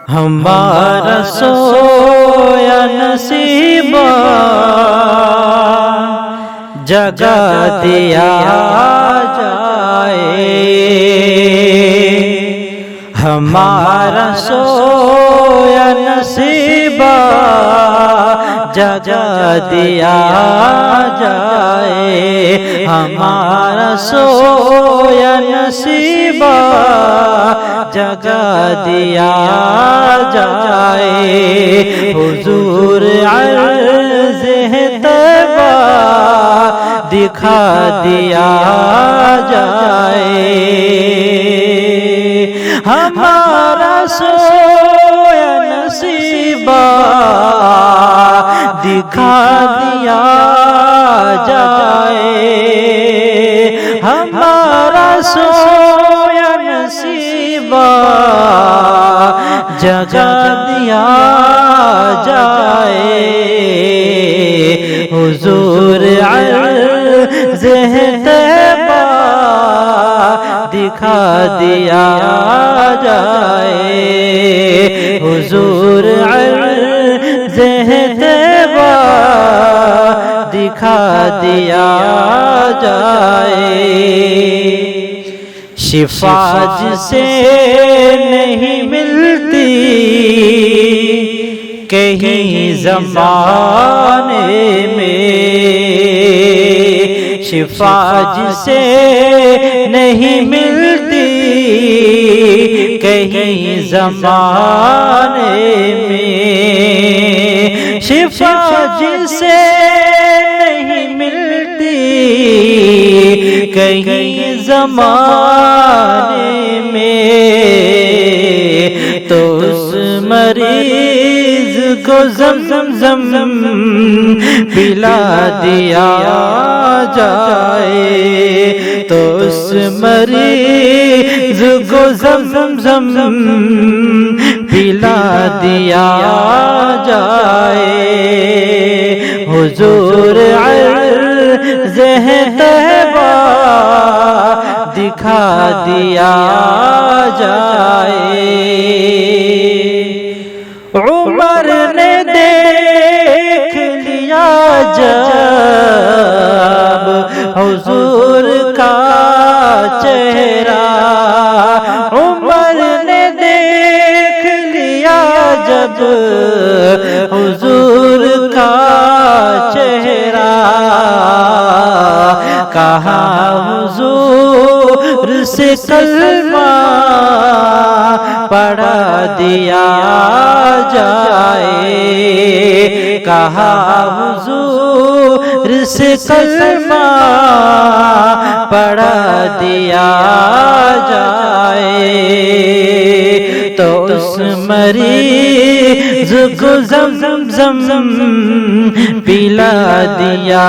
ہمارا سویا نصیبہ جگا دیا جائے، ہمارا سویا نصیبہ جگا دیا جائے، ہمارا سویا نصیبہ جگا دیا جائے، حضور عرض طیبہ دکھا دیا جائے، ہمارا سویا نصیبہ دکھا دیا جائے، ہمارا سویا نصیبہ جگا دیا جائے، حضور عرض طیبہ دکھا دیا جائے، حضور عرض طیبہ دکھا دیا جائے، شفا جسے نہیں ملتی کہیں زمانے میں، شفا جسے نہیں ملتی کہیں زمانے میں، شفا جسے نہیں ملتی کہیں زمانے میں، تو اس مریض کو زمزم پلا دیا جائے، تو اس مریض کو زمزم پلا دیا جائے، حضور عرض طیبہ دکھا دیا جائے، عمر نے دیکھ لیا جب حضور کا چہرہ، عمر نے دیکھ لیا جب حضور کا چہرہ، کہا حضور سے کلمہ پڑھا دیا جائے، کہا حضور سے کلمہ پڑھا دیا جائے، تو اس مریض کو زمزم پلا دیا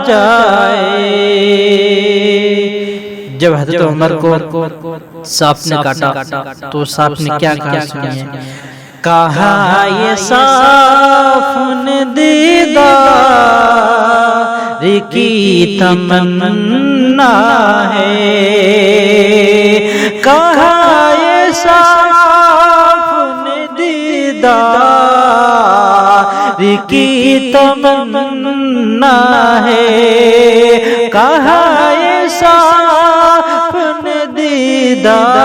جائے۔ جب حضرت عمر کو سانپ نے کاٹا تو سانپ نے کیا کہا سنیے، کہا یہ سانپ نے دیدار کی تمنا ہے، کہا یہ سانپ نے دیدار کی تمنا ہے، کہا یہ سانپ نے دیدار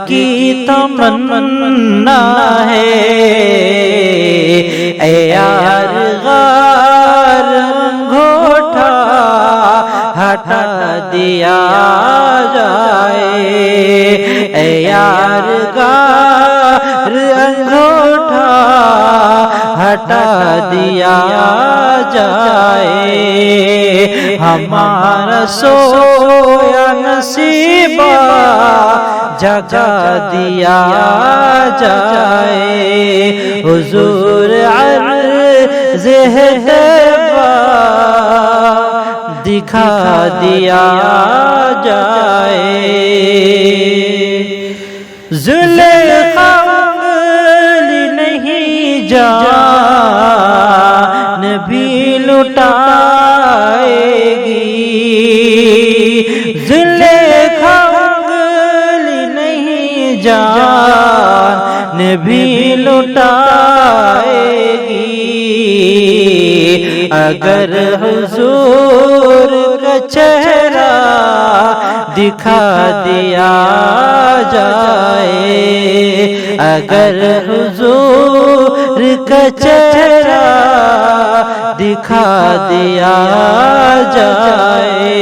کی تمنا ہے، اے یار غار انگوٹھا ہٹا دیا جائے، اے یار غار انگوٹھا ہٹا دیا جائے، ہمارا سویا نصیبہ جگا دیا جائے، حضور عرض طیبہ دکھا دیا جائے، زلیخا انگلی نہیں جان بھی لٹائے گی، زلیخا انگلی نہیں جان نے بھی لٹائے گی اگر حضور کا چہرہ دکھا دیا جائے اگر حضور کا چہرہ دکھا دیا جائے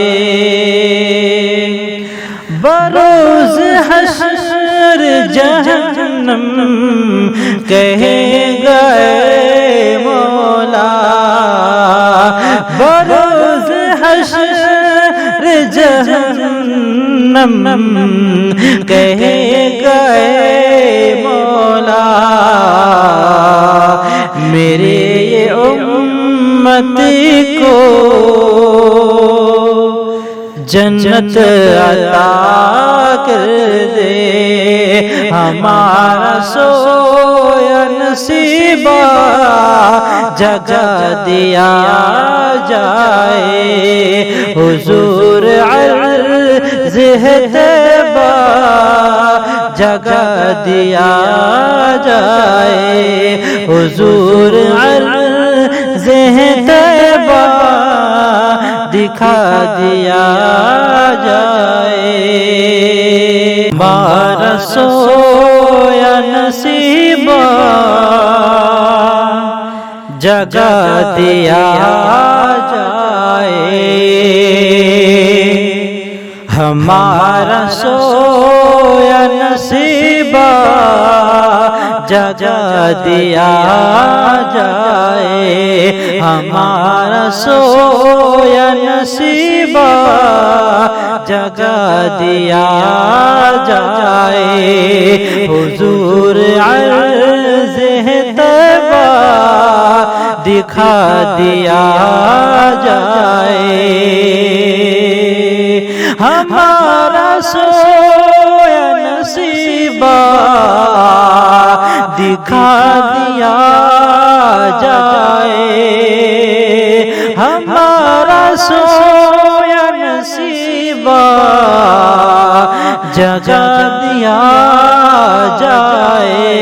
بروز حشر جہنم کہیں گے مولا بروز حشر جہنم کہیں گے مولا میرے یہ امتی کو جنت عطا کر دے ہمارا سویا نصیبہ جگا دیا جائے حضور عرض طیبہ جگا دیا جائے حضور عرض طیبہ دکھا دیا جائے ہمارا سویا نصیبہ جگا دیا جائے ہمارا سویا نصیبہ جگا دیا جائے ہمارا سویا نصیبہ جگا دیا جائے حضور عرض طیبہ دکھا دیا جائے ہمارا سویا نصیبہ دکھا دیا جائے ہمارا سویا نصیبہ جگا دیا جائے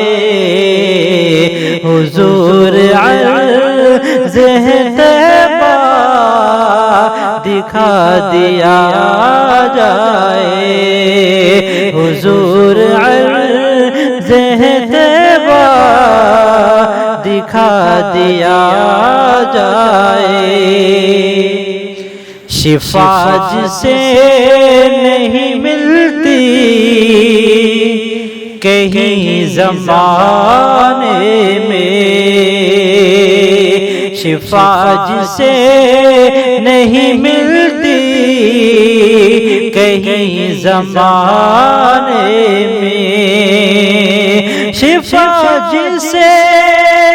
حضور عرض طیبہ دکھا دیا جائے حضور عرض طیبہ دکھا دیا جائے شفا جسے نہیں ملتی کہیں زمانے میں شفا جسے نہیں ملتی کہیں زمانے میں شفا جسے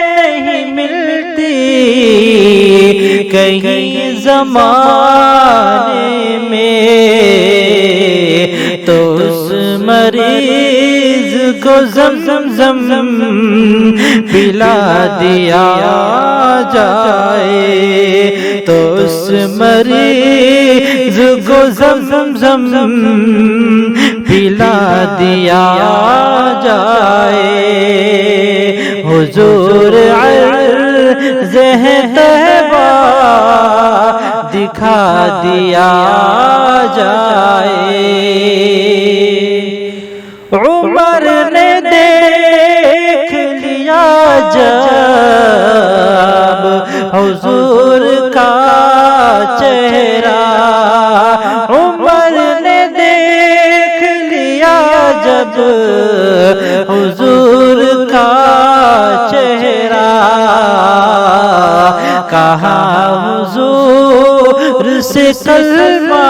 نہیں ملتی کہیں زمانے میں تو اس مریض کو زمزم پلا دیا جائے تو اس مریض کو زمزم پلا دیا جائے حضور عرض طیبہ دکھا دیا جائے عمر نے دیکھ لیا جب حضور کا چہرہ عمر نے دیکھ لیا جب حضور کا چہرہ کہا حضور سے کلمہ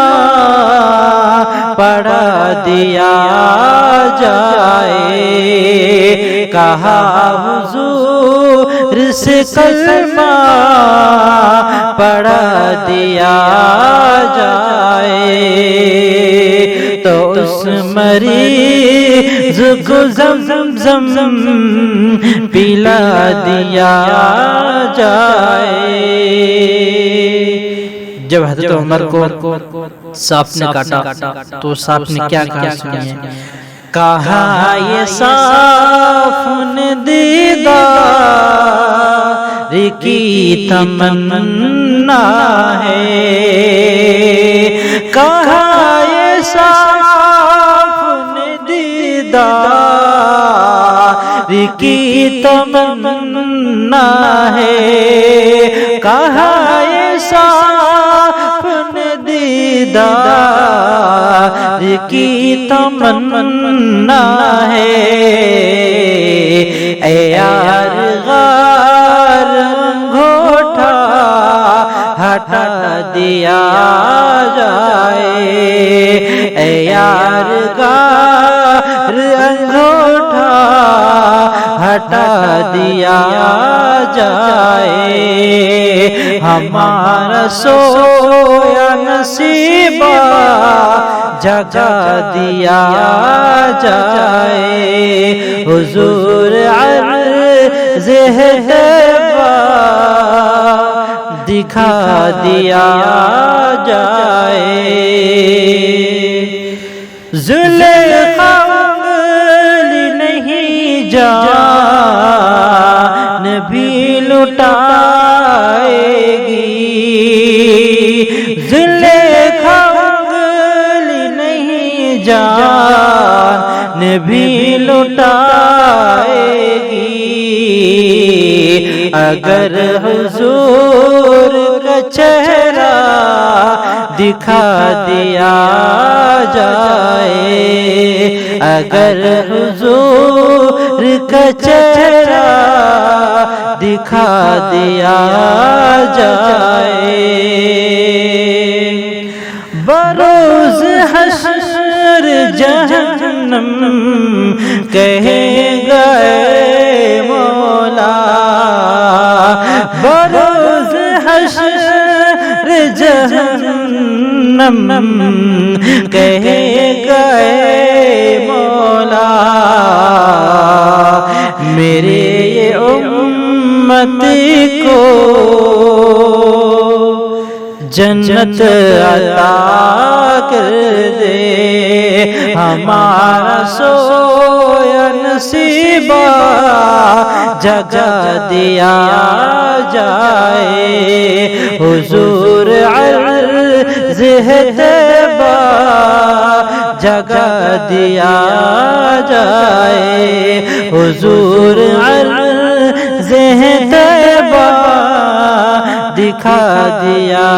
پڑھا دیا جائے کہا حضور سے کلمہ پڑھا دیا جائے تو اس مریض کو زمزم پلا دیا جائے جب حضرت عمر کو سانپ نے کاٹا تو سانپ نے کیا کہا سنیے کہاں یہ صافن دیدار کی تمنا ہے، کہاں یہ صافن دیدار کی تمنا ہے، کہاں یہ صافن دیدار کی تمنا ہے، اے یار غار انگوٹھا ہٹا دیا جائے، اے یار غار انگوٹھا ہٹا دیا جائے، ہمارا سویا نصیبہ جگا دیا جائے، حضور عرض طیبہ دکھا دیا جائے، زلیخا انگلی نہیں جان بھی لٹائے گی، زلیخا انگلی نہیں جان بھی لٹائے گی، اگر حضور کا چہرہ دکھا دیا جائے، اگر حضور کا چہرہ دکھا دیا جائے، بروز حشر جہنم کہیں گے مولا، بروز حشر جہنم کہیں گے مولا، میرے یہ امتی کو جنت عطا کر دے، ہمارا سویا نصیبہ جگا دیا جائے، حضور عرض طیبہ جگا دیا جائے، حضور عرض طیبہ دکھا دیا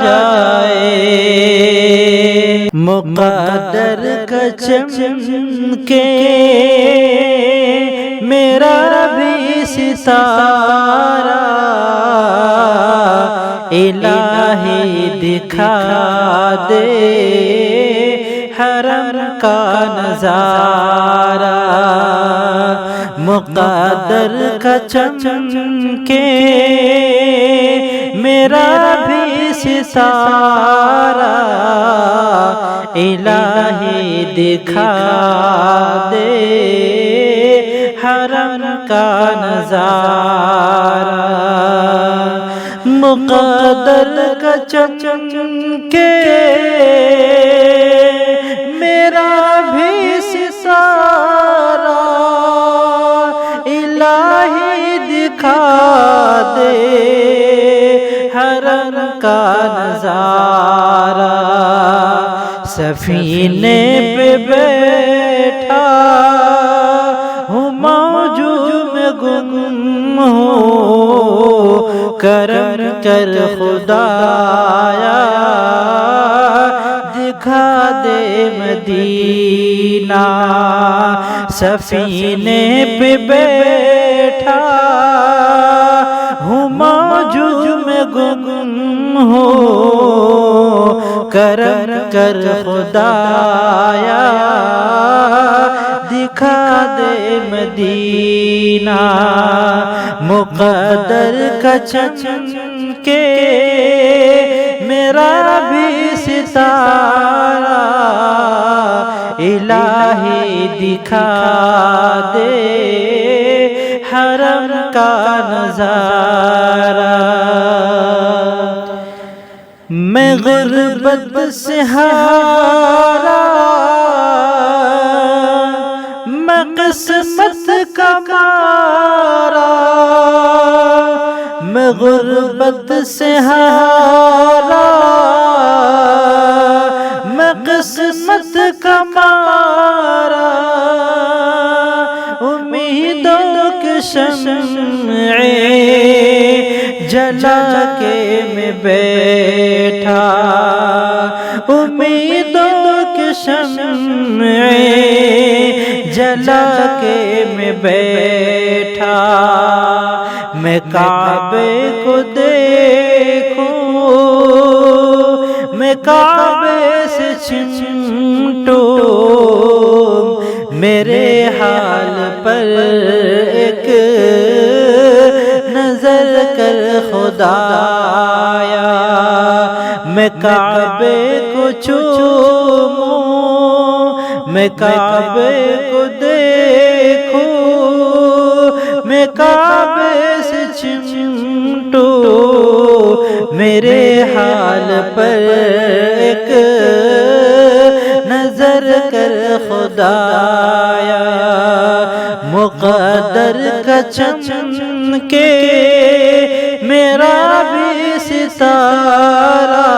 جائے، مقدر کا چمکے میرا بھی ستارہ، الہی دکھا دے حرم کا نظارہ، مقدر کا چمکے میرا بھی ستارہ، الہی دکھا دے حرم کا نظارہ، مقدر کا چمکے میرا بھی ستارہ، الہی دکھا دے حرم کا نظارہ، سفینے پہ بیٹھا ہوں موجوں میں گم ہوں، کرم کر خدایا دکھا دے مدینہ، سفینے پہ بیٹھا ہوں موجوں میں گم ہوں، کرم کر خدایا دکھا دے مدینہ، مقدر کا چمکے میرا بھی ستارہ، الہی دکھا دے حرم کا نظارہ، میں غربت سے ہارا غربت سے ہارا، میں قسمت کا مارا، امیدوں کی شمعیں جلا کے میں بیٹھا، امیدوں کی شمعیں جلا کے میں بیٹھا، میں کعبے کو دیکھوں، میں کعبے سے چمٹوں، میرے حال پر ایک نظر کر خدایا، میں کعبے کو چوموں، میں کعبے کو دیکھوں، میں کعبے سے چمٹوں، میرے حال پر ایک نظر کر خدایا، مقدر کا چمکے میرا بھی ستارہ،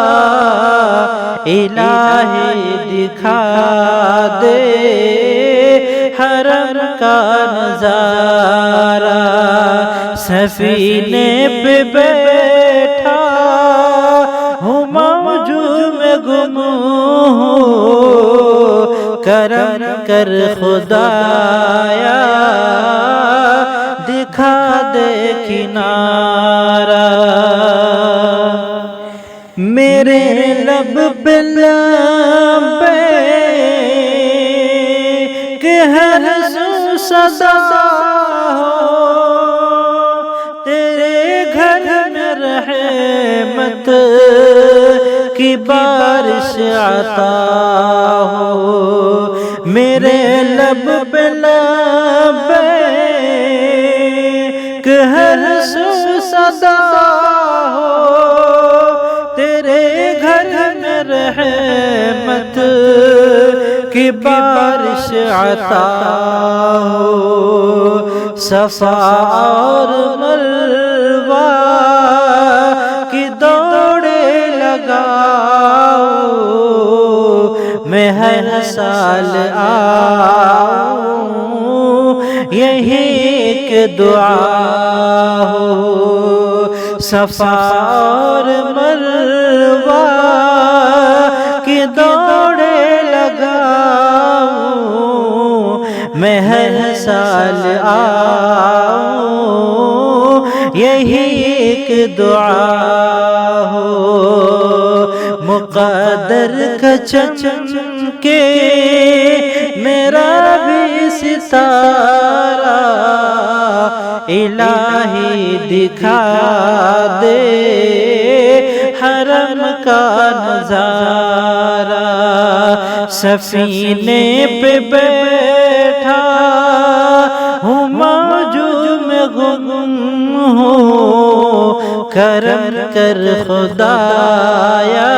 الہی دکھا دے حرم کا نظارہ، سفینے پہ بیٹھا ہوں موجوں میں گم ہوں، کرم کر خدایا دکھا دے کنارہ، میرے لب پہ لبے کہ ہر سو صدا ہو، تیرے گھر میں رحمت کی بارش عطا ہو، میرے لب پہ لبے کہ ہر سو صدا ہو، تیرے گھر میں رحمت کی بارش عطا ہو، صفا اور مروہ کی دوڑیں لگاؤ، میں ہر سال آؤں یہی ایک دعا ہو، صفا اور مروہ کی دوڑیں لگاؤں، میں ہر سال آؤں یہی ایک دعا ہو، مقدر کا چمکے میرا بھی ستارہ، الہی دکھا دے حرم کا نظارہ، سفینے پہ بیٹھا ہوں موجوں میں گم ہوں، کرم کر خدایا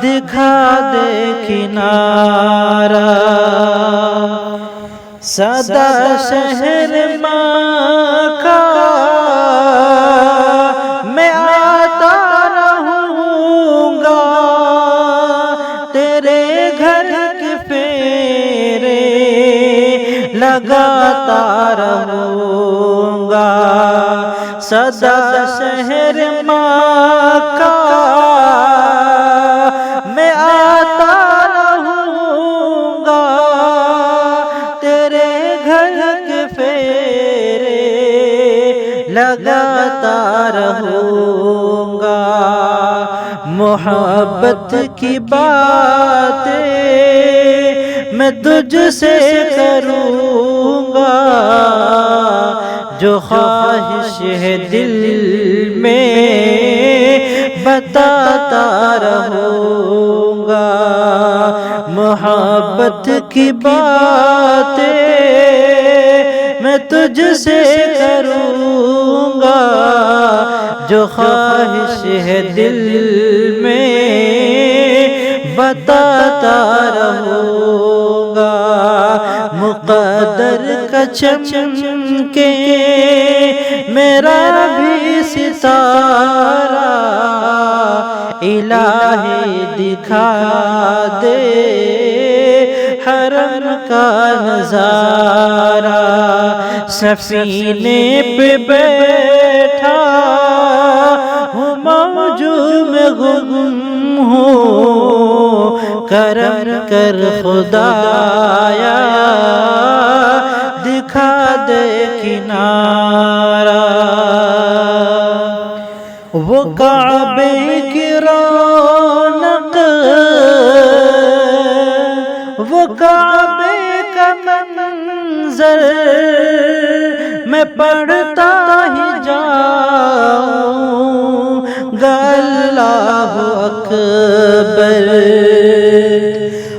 دکھا دے کنارہ، سدا شہر مکہ میں آتا رہوں گا، تیرے گھر کے پھیرے لگاتا رہوں گا، سدا شہر مکہ میں آتا رہوں گا، تیرے گھر کے پھیرے لگاتا رہوں گا، محبت کی باتیں میں تجھ سے کروں گا، جو خواہش ہے دل میں بتاتا رہوں گا، محبت کی باتیں میں تجھ سے کروں گا، جو خواہش ہے دل میں بتاتا رہوں گا، مقدر کا چمکے میرا بھی ستارہ الہی دکھا دے حرم کا نظارہ سفینے پہ بیٹھا ہوں موجوں میں گم ہوں کرم کر خدایا دکھا دے کنارہ وہ کعبے کی رونق وہ کعبے کا منظر میں پڑھتا ہی جاؤں گا اللہ اکبر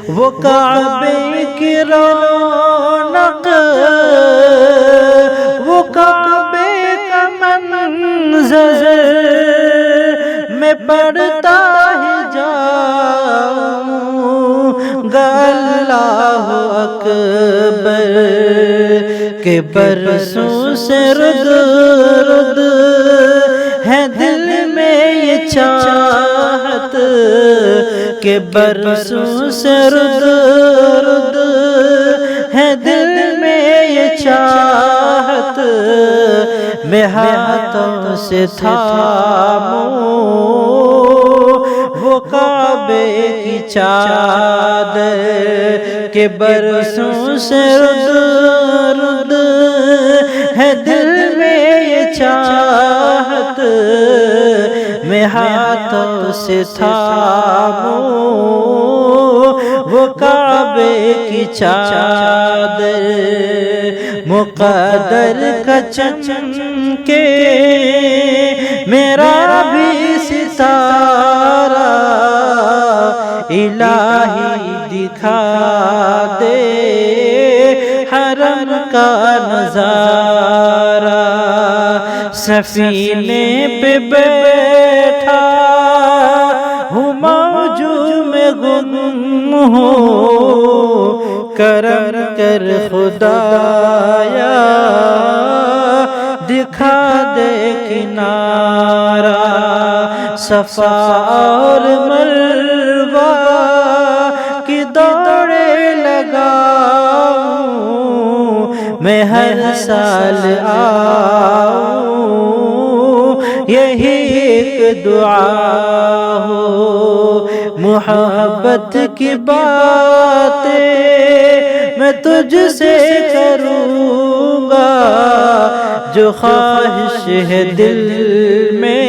وہ کعبے کی رونق وہ کعبے کا منظر میں پڑھتا ہی جاؤں گا اللہ اکبر کہ برسوں سے رد رد ہے دل میں یہ چاہت کہ برسوں سے رد رد ہے دل میں یہ چاہت میں ہاتھوں سے تھاموں وہ کعبے کی چادر کہ برسوں سے رد رد ہے دل میں یہ چاہت میں ہاتھوں سے تھاموں وہ کعبے کی چادر مقدر کا چمکے میرا بھی ستارہ الہی دکھا دے حرم کا نظارہ سفینے پہ بیٹھا ہوں موجوں میں گم ہوں کرم کر خدایا دکھا دے کنارہ صفا اور مروہ کی دوڑے لگاؤں میں ہر سال آؤں یہی ایک دعا ہو محبت کی باتیں میں تجھ سے کروں گا جو خواہش ہے دل میں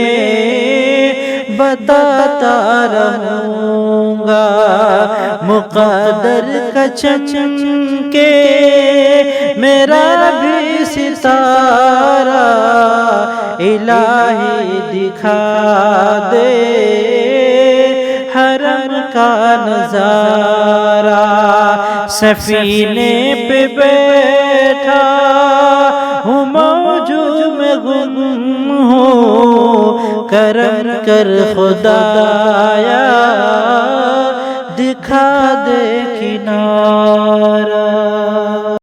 بتاتا رہوں گا مقدر کا چمکے میرا بھی ستارہ الہی دکھا دے حرم کا نظارہ سفینے پہ بیٹھا ہوں موجوں میں گم ہوں کرم کر خدایا